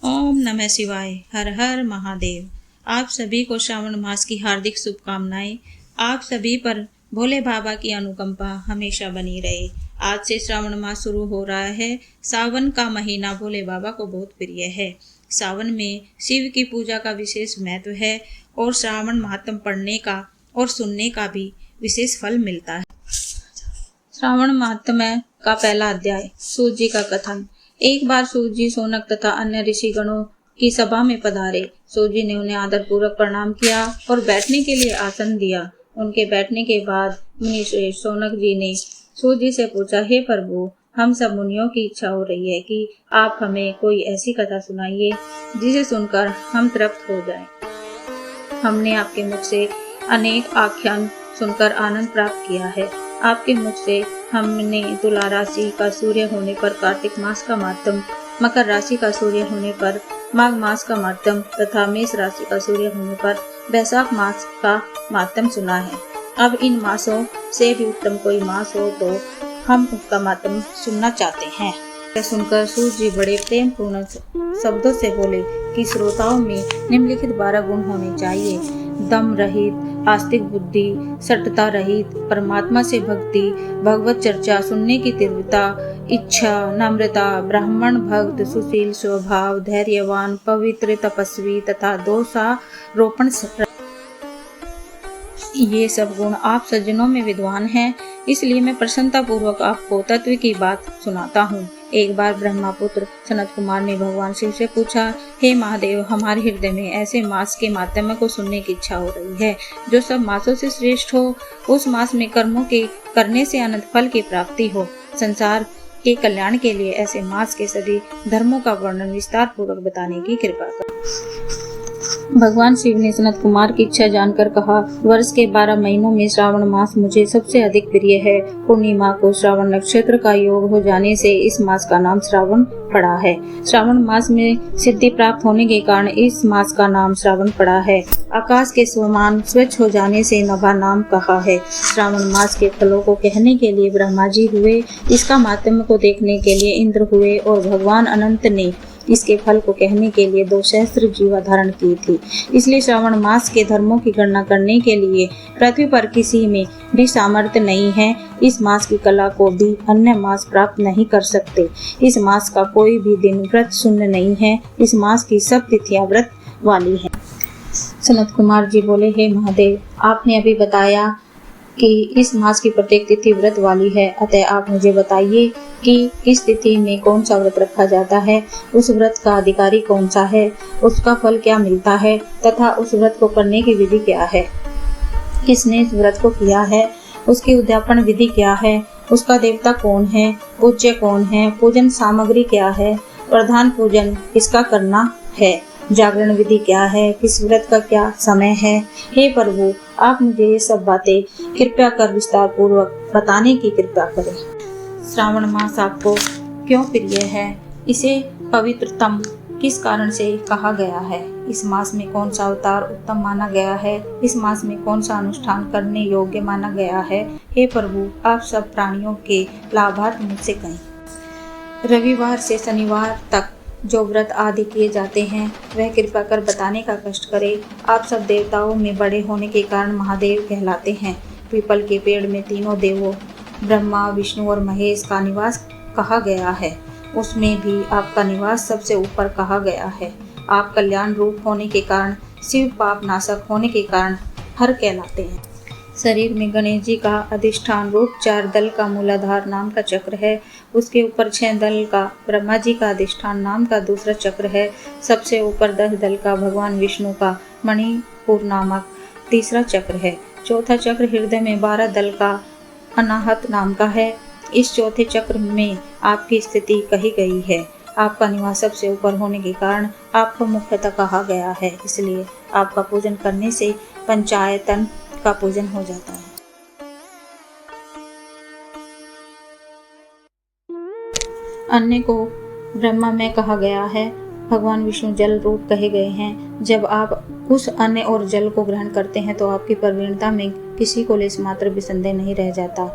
ओम नमः शिवाय। हर हर महादेव। आप सभी को श्रावण मास की हार्दिक शुभकामनाएं। आप सभी पर भोले बाबा की अनुकंपा हमेशा बनी रहे। आज से श्रावण मास शुरू हो रहा है। सावन का महीना भोले बाबा को बहुत प्रिय है। सावन में शिव की पूजा का विशेष महत्व है और श्रावण महात्म पढ़ने का और सुनने का भी विशेष फल मिलता है। श्रावण महात्म्य का पहला अध्याय। सूत जी का कथन। एक बार सूत जी शौनक तथा अन्य ऋषिगणों की सभा में पधारे। सूत जी ने उन्हें आदर पूर्वक प्रणाम किया और बैठने के लिए आसन दिया। उनके बैठने के बाद मुनि श्रेष्ठ शौनक जी ने सूत जी से पूछा, हे प्रभु, हम सब मुनियों की इच्छा हो रही है कि आप हमें कोई ऐसी कथा सुनाइए जिसे सुनकर हम तृप्त हो जाएं। हमने आपके मुख से अनेक आख्यान सुनकर आनंद प्राप्त किया है। आपके मुख से हमने तुला राशि का सूर्य होने पर कार्तिक मास का मातम, मकर राशि का सूर्य होने पर माघ मास का मातम तथा मेष राशि का सूर्य होने पर वैशाख मास का मातम सुना है। अब इन मासों से भी उत्तम कोई मास हो तो हम उसका मातम सुनना चाहते हैं। यह सुनकर सूत जी बड़े प्रेम पूर्ण शब्दों से बोले कि श्रोताओं में निम्नलिखित 12 गुण होने चाहिए। दम रहित, आस्तिक बुद्धि, सटता रहित, परमात्मा से भक्ति, भगवत चर्चा सुनने की तीव्रता, इच्छा, नम्रता, ब्राह्मण भक्त, सुशील स्वभाव, धैर्यवान, पवित्र, तपस्वी तथा दोषारोपण। ये सब गुण आप सज्जनों में विद्वान हैं, इसलिए मैं प्रसन्नता पूर्वक आपको तत्व की बात सुनाता हूँ। एक बार ब्रह्मापुत्र सनत कुमार ने भगवान शिव से पूछा, हे महादेव, हमारे हृदय में ऐसे मास के माध्यम को सुनने की इच्छा हो रही है जो सब मासों से श्रेष्ठ हो। उस मास में कर्मों के करने से अनंत फल की प्राप्ति हो। संसार के कल्याण के लिए ऐसे मास के सभी धर्मों का वर्णन विस्तार पूर्वक बताने की कृपा कर। भगवान शिव ने सनत कुमार की इच्छा जानकर कहा, वर्ष के 12 महीनों में श्रावण मास मुझे सबसे अधिक प्रिय है। पूर्णिमा को श्रावण नक्षत्र का योग हो जाने से इस मास का नाम श्रावण पड़ा है। श्रावण मास में सिद्धि प्राप्त होने के कारण इस मास का नाम श्रावण पड़ा है। आकाश के समान स्वच्छ हो जाने से नभा नाम कहा है। श्रावण मास के फलों को कहने के लिए ब्रह्मा जी हुए, इसका मातम्य को देखने के लिए इंद्र हुए और भगवान अनंत ने इसके फल को कहने के लिए 2 सहस्त्र जीवा धारण की थी। इसलिए श्रावण मास के धर्मों की गणना करने के लिए पृथ्वी पर किसी में भी सामर्थ्य नहीं है। इस मास की कला को भी अन्य मास प्राप्त नहीं कर सकते। इस मास का कोई भी दिन व्रत शून्य नहीं है। इस मास की सब तिथियां व्रत वाली है। सनत कुमार जी बोले, हे महादेव, आपने अभी बताया कि इस मास की प्रत्येक तिथि व्रत वाली है, अतः आप मुझे बताइए कि किस तिथि में कौन सा व्रत रखा जाता है, उस व्रत का अधिकारी कौन सा है, उसका फल क्या मिलता है तथा उस व्रत को करने की विधि क्या है, किसने इस व्रत को किया है, उसकी उद्यापन विधि क्या है, उसका देवता कौन है, पूज्य कौन है, पूजन सामग्री क्या है, प्रधान पूजन किसका करना है, जागरण विधि क्या है, किस व्रत का क्या समय है। हे प्रभु, आप मुझे ये सब बातें कृपया कर विस्तार पूर्वक बताने की कृपा करें। श्रावण मास आपको क्यों प्रिय है, इसे पवित्रतम किस कारण से कहा गया है, इस मास में कौन सा अवतार उत्तम माना गया है, इस मास में कौन सा अनुष्ठान करने योग्य माना गया है। हे प्रभु, आप सब प्राणियों के लाभार्थ मुझसे कहें। रविवार से शनिवार तक जो व्रत आदि किए जाते हैं वह कृपा कर बताने का कष्ट करें। आप सब देवताओं में बड़े होने के कारण महादेव कहलाते हैं। पीपल के पेड़ में तीनों देवों ब्रह्मा, विष्णु और महेश का निवास कहा गया है, उसमें भी आपका निवास सबसे ऊपर कहा गया है। आप कल्याण रूप होने के कारण, शिव पाप नाशक होने के कारण हर कहलाते हैं। शरीर में गणेश जी का अधिष्ठान रूप 4 दल का मूलाधार नाम का चक्र है। उसके ऊपर 6 दल का ब्रह्मा जी का अधिष्ठान नाम का दूसरा चक्र है। सबसे ऊपर 10 दल का भगवान विष्णु का मणिपुर नामक तीसरा चक्र है। चौथा चक्र हृदय में 12 दल का अनाहत नाम का है। इस चौथे चक्र में आपकी स्थिति कही गई है। आपका निवास सबसे ऊपर होने के कारण आपको मुख्यतः कहा गया है, इसलिए आपका पूजन करने से पंचायतन का पूजन हो जाता है। अन्य को ब्रह्मा में कहा गया है। भगवान विष्णु जल रूप कहे गए हैं। जब आप उस अन्न और जल को ग्रहण करते हैं तो आपकी प्रवीणता में किसी को लेश मात्र भी संदेह नहीं रह जाता।